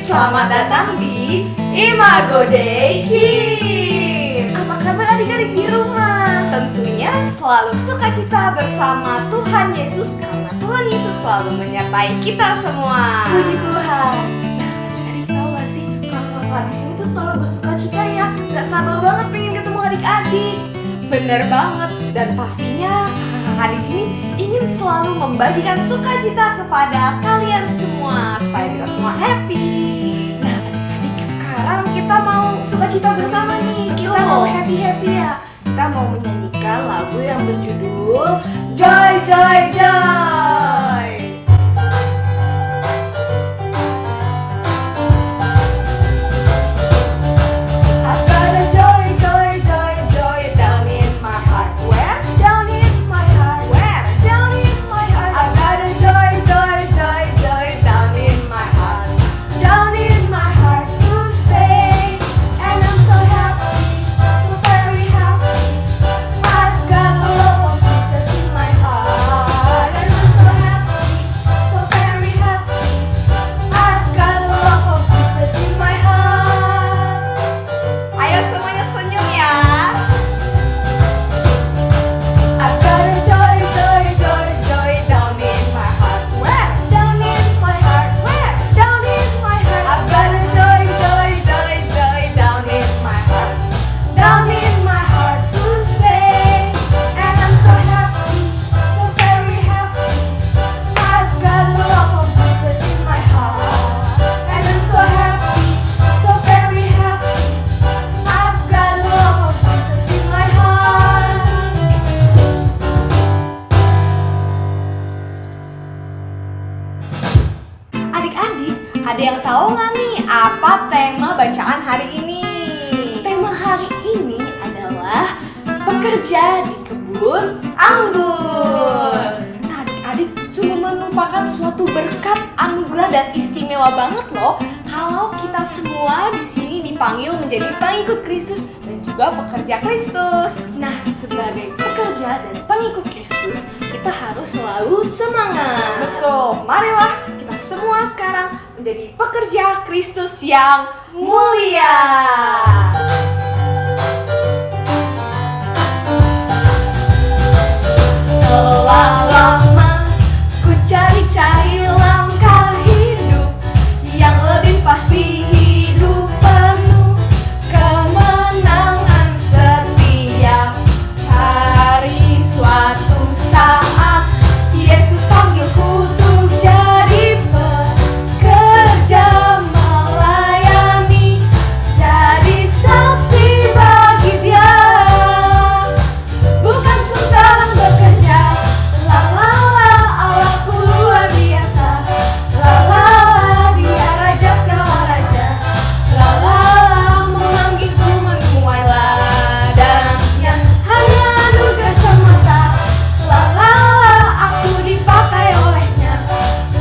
selamat datang di Imago Dei Kids. Apa kabar adik-adik di rumah? Tentunya selalu sukacita bersama Tuhan Yesus, karena Tuhan Yesus selalu menyertai kita semua. Puji Tuhan. Nah, adik-adik tahu gak sih kalau kakak di sini tuh selalu bersukacita ya. Gak sabar banget pengen ketemu adik-adik. Bener banget, dan pastinya kakak di sini ingin selalu membagikan sukacita kepada kalian semua supaya kita semua happy. Nah, adik-adik sekarang kita mau sukacita bersama nih. Betul. Kita mau happy-happy ya. Kita mau menyanyikan lagu yang berjudul Joy, Joy, Joy. I've got a joy, joy, joy, joy down in my heart. Where? Down in my heart. Where? Down in my heart. I've got a joy, joy, joy, joy down in my heart. Down in my heart to stay. And I'm so happy, so very happy. I've got the love of Jesus in my heart. And I'm so happy, so very happy. I've got the love of Jesus in my heart. Ayo semuanya senyum ya. I've got a joy, joy, joy, joy down in my heart. Where? Down in my heart. Where? Down in my heart. I've got a joy, joy, joy, joy down in my heart. Down in my heart to stay. And I'm so happy, so very happy. I've got the love of Jesus in my heart. And I'm so happy, so very happy. I've got the love of Jesus in my heart. Adik-adik, ada yang tahu nggak nih apa tema bacaan hari ini? Tema hari ini adalah bekerja di kebun anggur. Nah, adik-adik, sungguh merupakan suatu berkat, anugerah dan istimewa banget loh kalau kita semua di sini dipanggil menjadi pengikut Kristus dan juga pekerja Kristus. Nah, sebagai pekerja dan pengikut Kristus, kita harus selalu semangat. Betul, marilah kita semua sekarang menjadi pekerja Kristus yang mulia. Telah lama ku cari-cari langkah hidup yang lebih pasti, hidup penuh kemenangan setiap hari. Suatu saat Yesus panggilku untuk jadi pekerja, melayani, jadi saksi bagi Dia. Bukan sembarang bekerja, la la la, Allahku luar biasa. La la la, Dia raja segala raja. La la la, memanggilku menuai ladangnya, hanya anugerah semata. La la la, aku dipakai olehnya.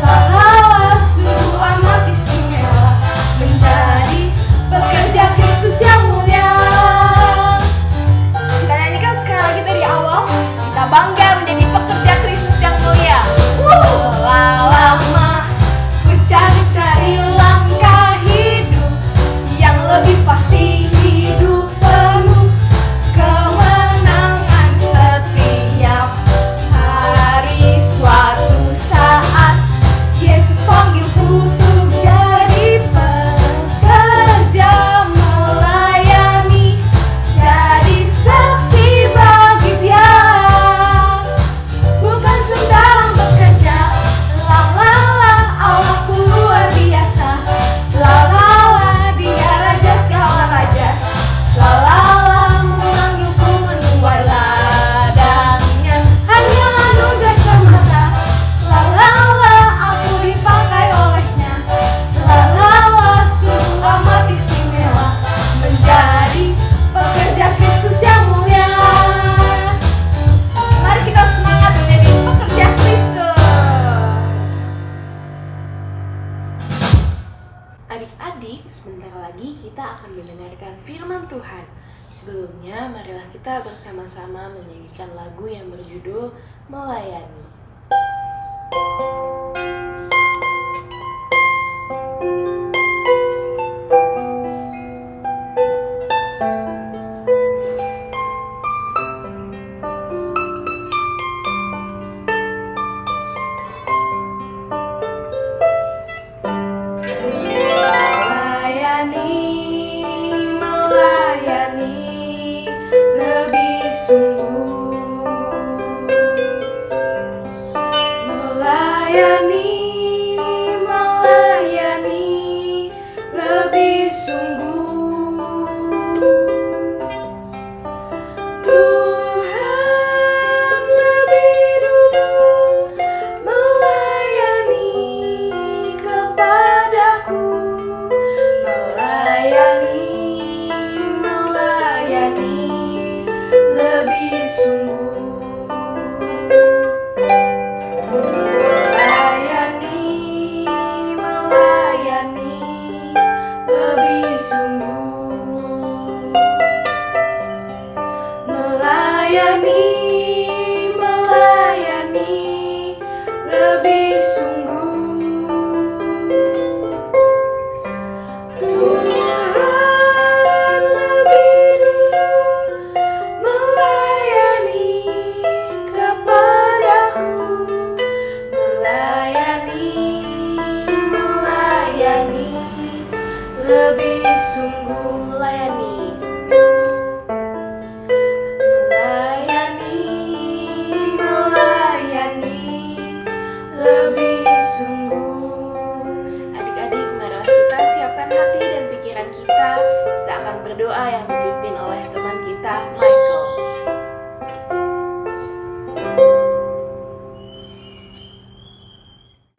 La la la, sungguh amat istimewa menjadi pekerja Kristus yang mulia. Kita nyanyikan sekali lagi dari awal. Kita bangga menjadi pekerja Kristus yang mulia. Telah lama ku cari-cari langkah hidup yang lebih pasti, hidup penuh kemenangan setiap hari. Suatu saat Yesus panggilku untuk jadi pekerja, melayani, jadi saksi bagi Dia. Bukan sembarang bekerja, la la la, Allahku luar biasa. La la la, Dia raja segala raja. La la la, memanggilku menuai ladangnya, hanya anugerah semata. La la la, aku dipakai olehnya. La la la, sungguh amat istimewa menjadi pekerja Kristus yang mulia. Mari kita semangat menjadi pekerja Kristus. Adik-adik, sebentar lagi kita akan mendengarkan firman Tuhan. Sebelumnya, marilah kita bersama-sama menyanyikan lagu yang berjudul Melayani. Tuhan lebih dulu melayani kepadaku, melayani lebih sungguh, melayani lebih sungguh, melayani lebih sungguh. Tuhan lebih dulu melayani kepadaku, melayani lebih sungguh, melayani lebih sungguh. Adik-adik, marilah kita siapkan hati dan pikiran kita. Kita akan berdoa yang dipimpin oleh teman kita, Michael.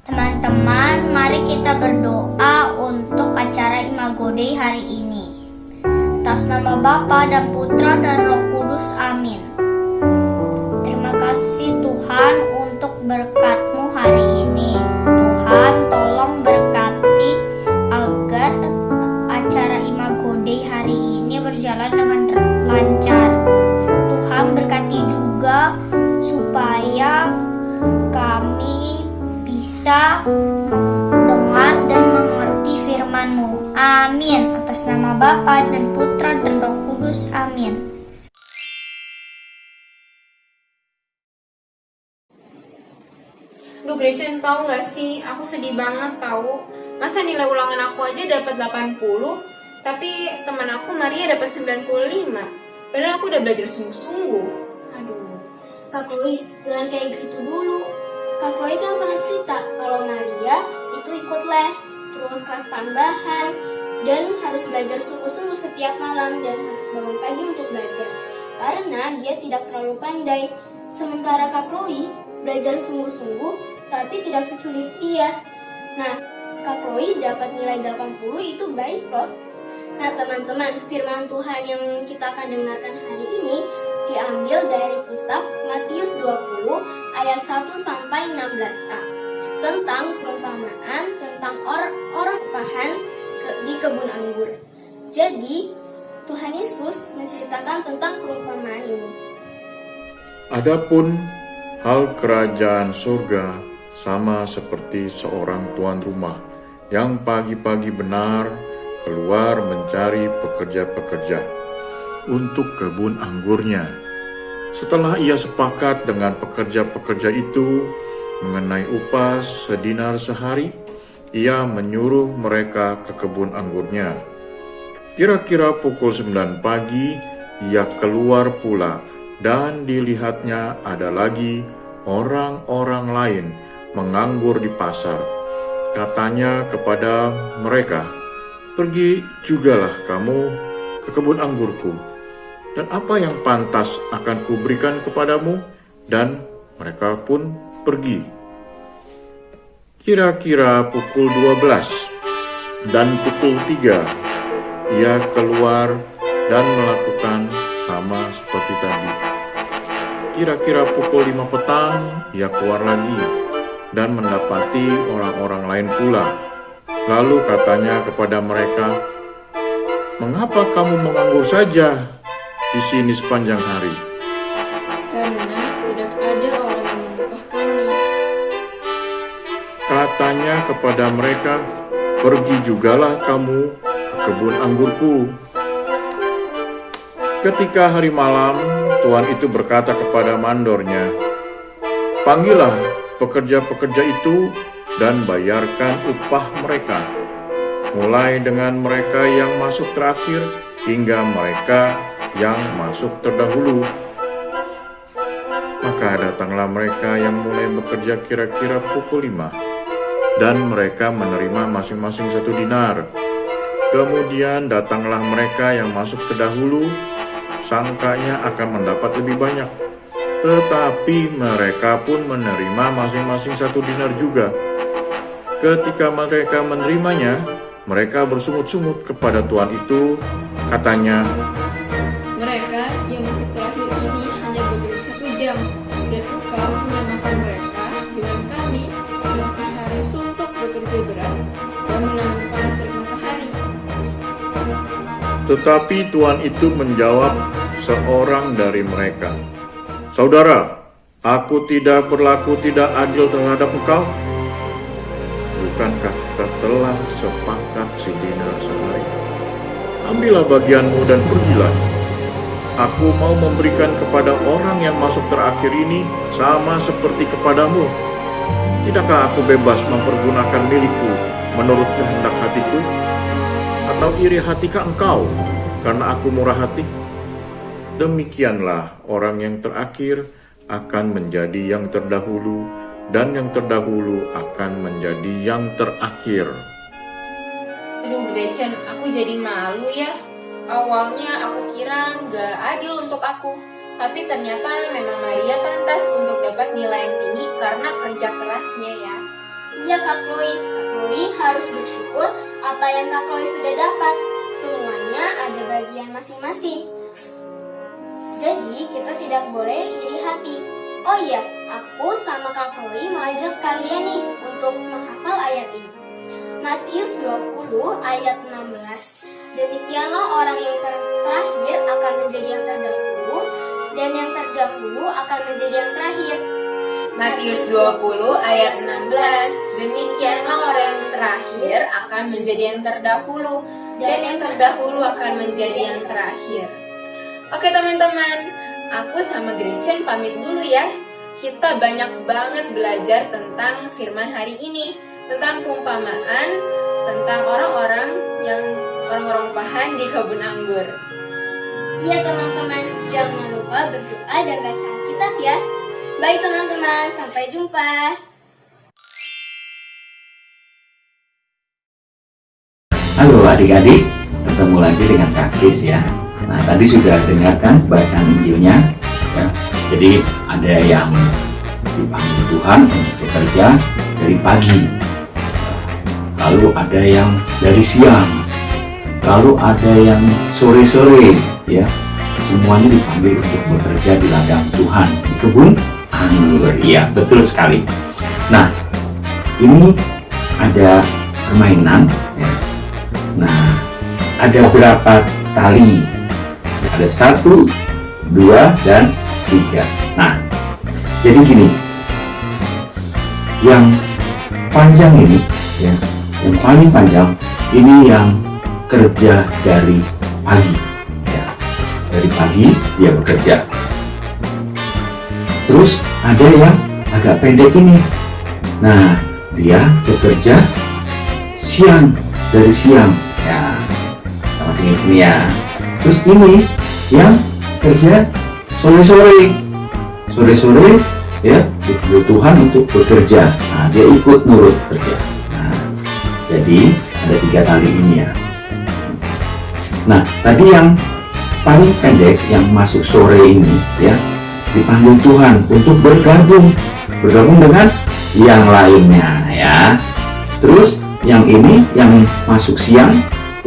Teman-teman, mari kita berdoa untuk acara Imago Day hari ini. Atas nama Bapa dan Putra dan Roh Kudus, amin. Terima kasih Tuhan untuk berkat-Mu hari ini. Tuhan, tolong berkati agar acara Imago Day hari ini berjalan dengan lancar. Tuhan, berkati juga supaya kami bisa mendengar dan mengerti firman-Mu. Amin. Atas nama Bapa dan Putra dan Roh Kudus, amin. Duh Gretchen, tahu gak sih, aku sedih banget tahu. Masa nilai ulangan aku aja dapat 80, tapi teman aku Maria dapat 95. Padahal aku udah belajar sungguh-sungguh. Aduh. Kak Chloe, jangan kayak gitu dulu. Kak Chloe kan pernah cerita kalau Maria itu ikut les, terus kelas tambahan, dan harus belajar sungguh-sungguh setiap malam dan harus bangun pagi untuk belajar. Karena dia tidak terlalu pandai. Sementara Kak Chloe belajar sungguh-sungguh tapi tidak sesulit dia. Nah, Kak Chloe dapat nilai 80 itu baik loh. Nah teman-teman, firman Tuhan yang kita akan dengarkan hari ini diambil dari kitab Matius 20 ayat 1 sampai 16a tentang perumpamaan tentang orang pahan di kebun anggur. Jadi, Tuhan Yesus menceritakan tentang perumpamaan ini. Adapun hal kerajaan surga sama seperti seorang tuan rumah yang pagi-pagi benar keluar mencari pekerja-pekerja untuk kebun anggurnya. Setelah ia sepakat dengan pekerja-pekerja itu mengenai upah sedinar sehari, ia menyuruh mereka ke kebun anggurnya. Kira-kira pukul 9 pagi, ia keluar pula dan dilihatnya ada lagi orang-orang lain menganggur di pasar. Katanya kepada mereka, "Pergi jugalah kamu ke kebun anggurku, dan apa yang pantas akan kuberikan kepadamu?" Dan mereka pun pergi. Kira-kira pukul 12 dan pukul 3, ia keluar dan melakukan sama seperti tadi. Kira-kira pukul 5 petang, ia keluar lagi dan mendapati orang-orang lain pula. Lalu katanya kepada mereka, "Mengapa kamu menganggur saja di sini sepanjang hari?" Karena tidak ada orang yang mengupah kami. Katanya kepada mereka, "Pergi jugalah kamu ke kebun anggurku." Ketika hari malam, tuan itu berkata kepada mandornya, "Panggillah pekerja-pekerja itu dan bayarkan upah mereka, mulai dengan mereka yang masuk terakhir hingga mereka yang masuk terdahulu." Maka datanglah mereka yang mulai bekerja kira-kira pukul 5, dan mereka menerima masing-masing 1 dinar. Kemudian datanglah mereka yang masuk terdahulu, sangkanya akan mendapat lebih banyak. Tetapi mereka pun menerima masing-masing 1 dinar juga. Ketika mereka menerimanya, mereka bersungut-sungut kepada tuan itu, katanya, Mereka yang masuk terakhir ini hanya bekerja 1 jam, dan engkau menyamakan mereka dengan kami yang sehari suntuk bekerja berat dan menanggung panas terik matahari. Tetapi tuan itu menjawab seorang dari mereka, Saudara, aku tidak berlaku tidak adil terhadap engkau. Bukankah kita telah sepakat sedinar sehari? Ambillah bagianmu dan pergilah. Aku mau memberikan kepada orang yang masuk terakhir ini sama seperti kepadamu. Tidakkah aku bebas mempergunakan milikku menurut kehendak hatiku? Atau iri hatikah engkau karena aku murah hati? Demikianlah orang yang terakhir akan menjadi yang terdahulu, dan yang terdahulu akan menjadi yang terakhir. Aduh Gretchen, aku jadi malu ya. Awalnya aku kira gak adil untuk aku, tapi ternyata memang Maria pantas untuk dapat nilai yang tinggi karena kerja kerasnya ya. Iya Kak Chloe, Kak Chloe harus bersyukur apa yang Kak Chloe sudah dapat. Semuanya ada bagian masing-masing. Jadi kita tidak boleh iri hati. Oh iya, aku sama Kak Chloe mau ajak kalian nih untuk menghafal ayat ini. Matius 20 ayat 16. Demikianlah orang yang terakhir akan menjadi yang terdahulu, dan yang terdahulu akan menjadi yang terakhir. Matius 20 ayat 16. Demikianlah orang yang terakhir akan menjadi yang terdahulu, dan yang terdahulu akan menjadi yang terakhir. Oke teman-teman, aku sama Gretchen pamit dulu ya. Kita banyak banget belajar tentang firman hari ini, tentang perumpamaan, tentang orang-orang pahan di kebun anggur. Iya teman-teman, jangan lupa berdoa dan baca Alkitab ya. Baik teman-teman, sampai jumpa. Halo adik-adik, ketemu lagi dengan Kak Kris ya. Nah tadi sudah dengarkan bacaan Injilnya ya. Jadi ada yang dipanggil Tuhan untuk bekerja dari pagi, lalu ada yang dari siang, lalu ada yang sore-sore ya. Semuanya dipanggil untuk bekerja di ladang Tuhan, di kebun anggur. Iya, betul sekali. Nah, ini ada permainan ya. Nah, ada berapa tali? Ada 1, 2, dan 3. Nah, jadi gini, yang panjang ini ya, yang paling panjang ini yang kerja dari pagi ya. Dari pagi dia bekerja. Terus ada yang agak pendek ini. Nah, dia bekerja siang, dari siang ya, sama sini ya. Terus ini yang kerja sore-sore ya, dipanggil Tuhan untuk bekerja. Nah, dia ikut nurut kerja. Nah, jadi ada 3 tali ini ya. Nah, tadi yang paling pendek yang masuk sore ini ya, dipanggil Tuhan untuk bergabung dengan yang lainnya ya. Terus yang ini yang masuk siang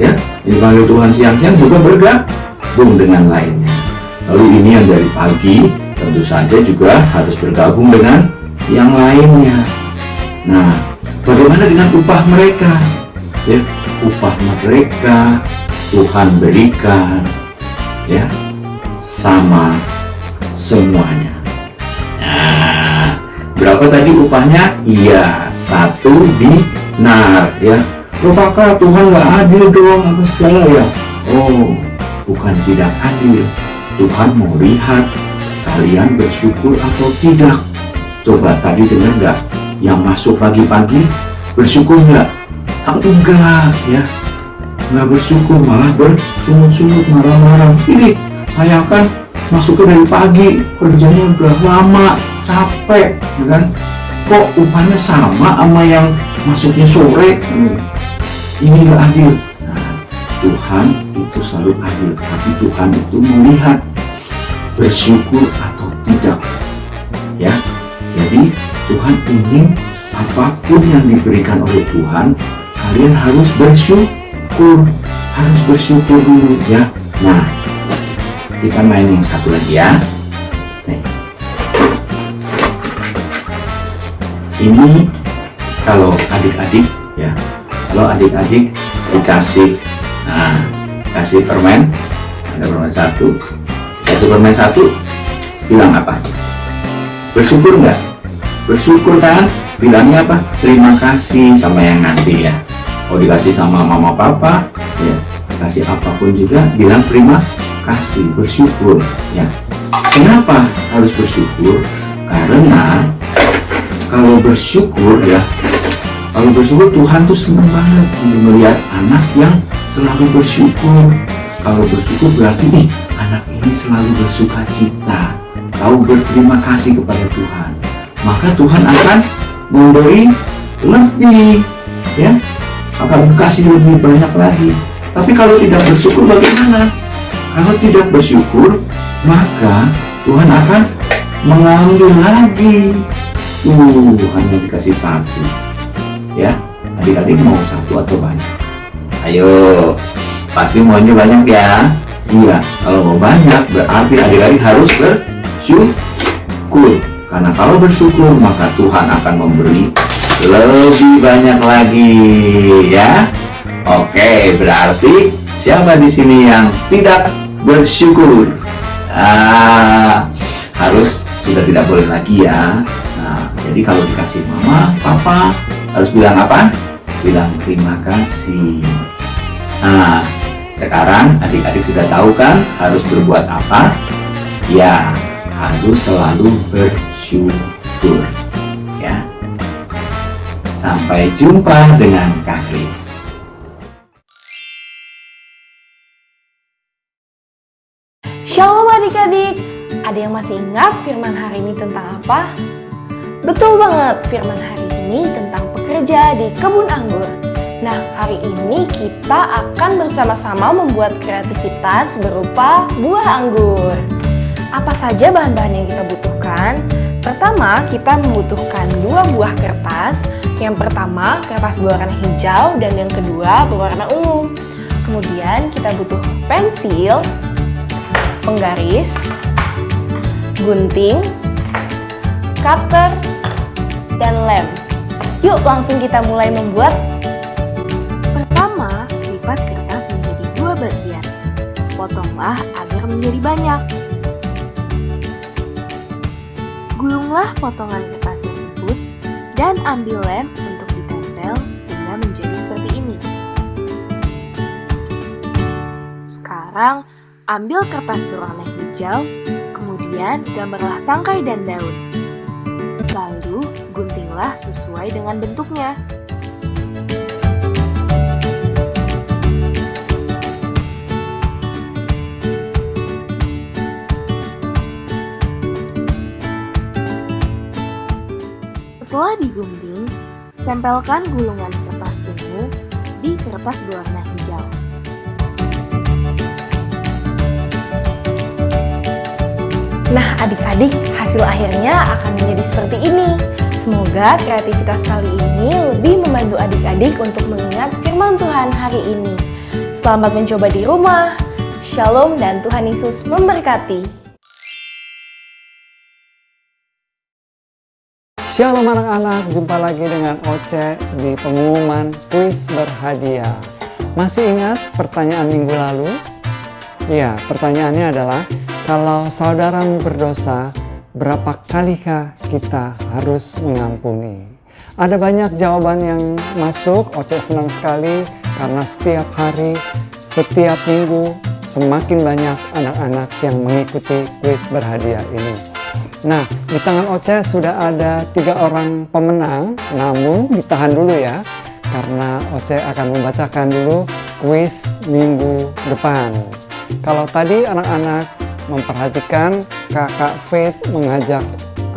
ya, dipanggil Tuhan siang-siang juga bergabung dengan lainnya. Lalu ini yang dari pagi tentu saja juga harus bergabung dengan yang lainnya. Nah, bagaimana dengan upah mereka? Ya, upah mereka Tuhan berikan ya, sama semuanya. Nah, berapa tadi upahnya? Iya, 1 dinar ya. Apakah Tuhan nggak adil dong apa segala ya? Oh, bukan tidak adil. Tuhan mau lihat kalian bersyukur atau tidak. Coba tadi dengar nggak? Yang masuk pagi-pagi bersyukur nggak? Enggak ya. Nggak bersyukur, malah bersungut-sungut, marah-marah. Ini saya kan masuknya dari pagi, kerjanya udah lama, capek, ya kan? Kok upahnya sama yang masuknya sore? Ini nggak adil. Nah, Tuhan itu selalu adil, tapi Tuhan itu melihat bersyukur atau tidak. Ya, jadi Tuhan ingin apapun yang diberikan oleh Tuhan, kalian harus bersyukur dulu ya. Nah, kita main yang satu lagi ya. Nih. Ini kalau adik-adik ya, dikasih, kasih permen, ada permen satu, kasih permen satu, bilang apa? Bersyukur nggak? Bersyukur kan? Bilangnya apa? Terima kasih sama yang ngasih ya. Kalau dikasih sama mama papa, ya kasih apapun juga bilang terima kasih, bersyukur ya. Kenapa harus bersyukur? Karena kalau bersyukur Tuhan tuh senang banget untuk melihat anak yang selalu bersyukur. Kalau bersyukur berarti anak ini selalu bersuka cita, tahu berterima kasih kepada Tuhan. Maka Tuhan akan memberi lebih, ya, akan kasih lebih banyak lagi. Tapi kalau tidak bersyukur bagaimana? Kalau tidak bersyukur, maka Tuhan akan mengambil lagi. Hanya dikasih satu. Ya, adik-adik mau satu atau banyak? Ayo, pasti maunya banyak ya. Iya, kalau mau banyak berarti adik-adik harus bersyukur. Karena kalau bersyukur maka Tuhan akan memberi lebih banyak lagi ya. Oke, berarti siapa di sini yang tidak bersyukur? Harus sudah tidak boleh lagi ya. Nah, jadi kalau dikasih mama, papa harus bilang apa? Bilang terima kasih. Nah, sekarang adik-adik sudah tahu kan harus berbuat apa? Ya, harus selalu bersyukur. Ya. Sampai jumpa dengan Kak Kris. Shalom adik-adik, ada yang masih ingat firman hari ini tentang apa? Betul banget, firman hari ini tentang pekerja di kebun anggur. Nah, hari ini kita akan bersama-sama membuat kreativitas berupa buah anggur. Apa saja bahan-bahan yang kita butuhkan? Pertama, kita membutuhkan 2 buah kertas. Yang pertama, kertas berwarna hijau dan yang kedua berwarna ungu. Kemudian kita butuh pensil, penggaris, gunting, cutter, dan lem. Yuk langsung kita mulai membuat. Pertama, lipat kertas menjadi 2 bagian. Potonglah agar menjadi banyak. Gulunglah potongan kertas tersebut dan ambil lem untuk ditempel hingga menjadi seperti ini. Sekarang, ambil kertas berwarna hijau, kemudian gambarlah tangkai dan daun. Lalu, guntinglah sesuai dengan bentuknya. Setelah digunting, tempelkan gulungan kertas ungu di kertas berwarna hijau. Nah, adik-adik, hasil akhirnya akan menjadi seperti ini. Semoga kreativitas kali ini lebih membantu adik-adik untuk mengingat firman Tuhan hari ini. Selamat mencoba di rumah. Shalom dan Tuhan Yesus memberkati. Shalom anak-anak, jumpa lagi dengan Oce di pengumuman kuis berhadiah. Masih ingat pertanyaan minggu lalu? Ya, pertanyaannya adalah, kalau saudaramu berdosa, berapa kalikah kita harus mengampuni? Ada banyak jawaban yang masuk. Oce senang sekali karena setiap hari, setiap minggu, semakin banyak anak-anak yang mengikuti kuis berhadiah ini. Nah, di tangan Oce sudah ada 3 orang pemenang, namun ditahan dulu ya, karena Oce akan membacakan dulu kuis minggu depan. Kalau tadi anak-anak memperhatikan Kakak Faith mengajak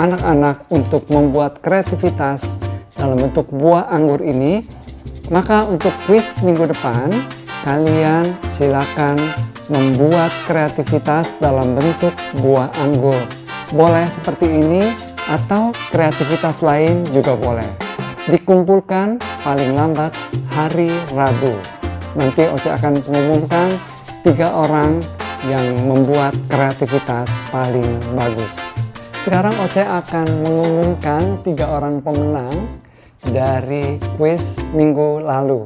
anak-anak untuk membuat kreativitas dalam bentuk buah anggur ini, maka untuk kuis minggu depan, kalian silakan membuat kreativitas dalam bentuk buah anggur. Boleh seperti ini atau kreativitas lain juga boleh. Dikumpulkan paling lambat hari Rabu. Nanti Oce akan mengumumkan 3 orang yang membuat kreativitas paling bagus. Sekarang Oce akan mengumumkan 3 orang pemenang dari kuis minggu lalu.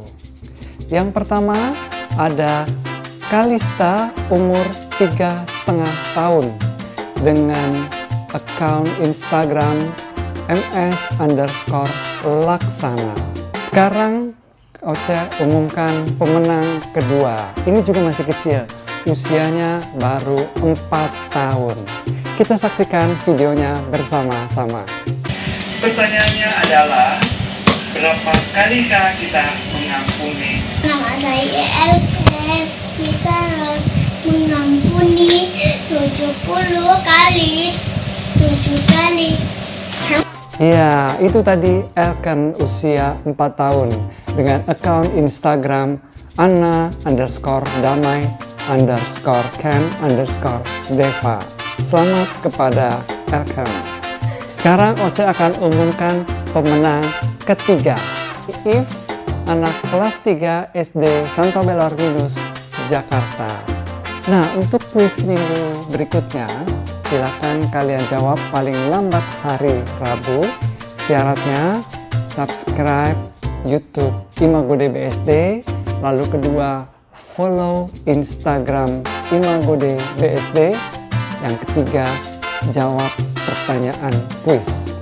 Yang pertama ada Kalista, umur 3,5 tahun, dengan akun Instagram ms_laksana. Sekarang Oce umumkan pemenang kedua. Ini juga masih kecil, usianya baru 4 tahun. Kita saksikan videonya bersama-sama. Pertanyaannya adalah, berapa kalikah kita mengampuni? Nama saya Elke, kita harus mengampuni 70 kali 7 kali. Ya, itu tadi Elken usia 4 tahun dengan akun Instagram Anna_damai_camp_deva. Selamat kepada Elken. Sekarang Oce akan umumkan pemenang ketiga. If, anak kelas 3 SD Santo Belorminus, Jakarta. Nah, untuk kuis minggu berikutnya, silakan kalian jawab paling lambat hari Rabu. Syaratnya subscribe YouTube Imagode BSD, lalu kedua follow Instagram Imagode BSD, yang ketiga jawab pertanyaan kuis.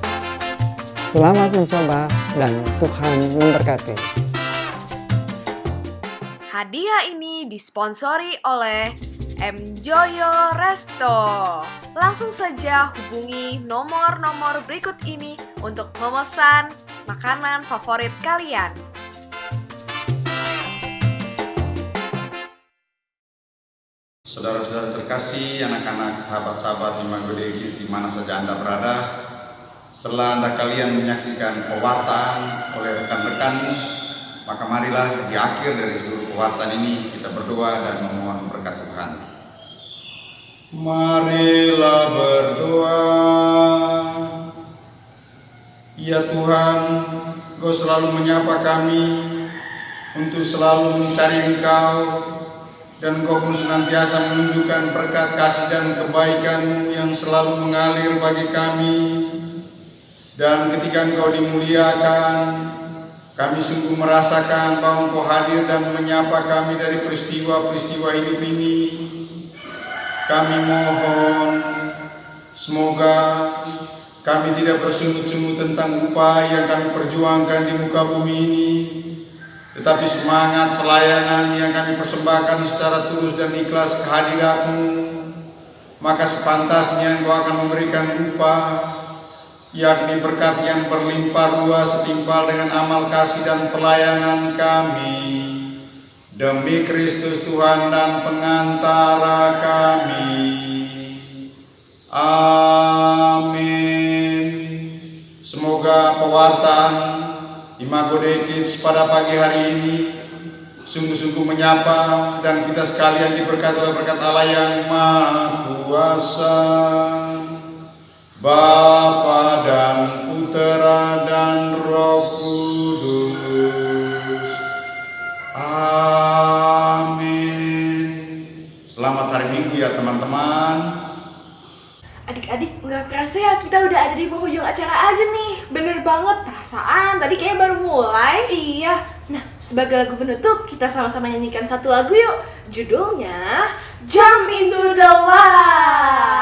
Selamat mencoba dan Tuhan memberkati. Hadiah ini disponsori oleh M. Joyo Resto. Langsung saja hubungi nomor-nomor berikut ini untuk memesan makanan favorit kalian. Saudara-saudara terkasih, anak-anak, sahabat-sahabat Imagode di mana saja Anda berada, setelah Anda kalian menyaksikan pewartaan oleh rekan-rekanmu, maka marilah di akhir dari seluruh pewartaan ini kita berdoa dan memohon berkat Tuhan. Marilah berdoa. Ya Tuhan, Engkau selalu menyapa kami untuk selalu mencari Engkau, dan Engkau pun senantiasa menunjukkan berkat kasih dan kebaikan yang selalu mengalir bagi kami. Dan ketika Engkau dimuliakan, kami sungguh merasakan bahwa Engkau hadir dan menyapa kami dari peristiwa-peristiwa hidup ini. Kami mohon, semoga kami tidak bersungut-sungut tentang upaya yang kami perjuangkan di muka bumi ini, tetapi semangat pelayanan yang kami persembahkan secara tulus dan ikhlas kehadirat-Mu, maka sepantasnya Engkau akan memberikan upah, yakni berkat yang berlimpah ruah setimpal dengan amal kasih dan pelayanan kami. Demi Kristus Tuhan dan pengantara kami. Amin. Semoga pewartaan Imagode Kids pada pagi hari ini sungguh-sungguh menyapa dan kita sekalian diberkati oleh berkat Allah yang Maha Kuasa, Bapa dan Putera dan Roh Kudus. Amin. Selamat hari Minggu ya teman-teman. Adik-adik, nggak kerasa ya kita udah ada di penghujung acara aja nih. Bener banget, perasaan tadi kayaknya baru mulai. Iya. Nah, sebagai lagu penutup, kita sama-sama nyanyikan satu lagu yuk. Judulnya Jump Into the Light.